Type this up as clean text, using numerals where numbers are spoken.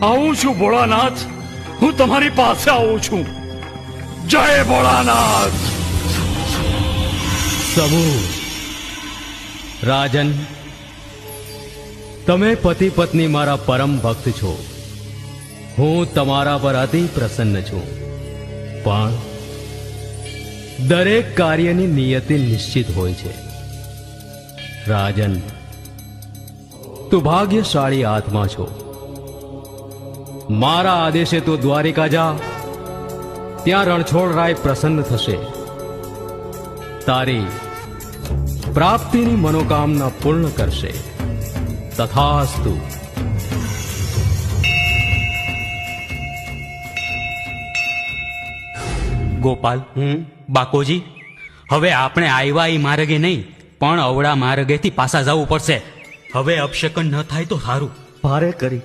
આવું છું ભોળાનાથ, હું તમારી પાસે આવું છું. જય ભોળાનાથ. સમૂહ રાજન, તમે પતિ પત્ની મારા પરમ ભક્ત છો. હું તમારા પર અતિ પ્રસન્ન છું. પણ દરેક કાર્યની નિયતિ નિશ્ચિત હોય છે. રાજન, તું ભાગ્યશાળી આત્મા છો. મારા આદેશે તું દ્વારિકા જા. ત્યાં રણછોડરાય પ્રસન્ન થશે. તારી પ્રાપ્તિની મનોકામના પૂર્ણ કરશે. તથાસ્તુ. ગોપાલ, બાકોજી, હવે આપણે આવ્યા એ માર્ગે નહીં પણ અવળા માર્ગેથી પાછા જવું પડશે. હવે અપશકન ન થાય તો સારું. ભારે કરી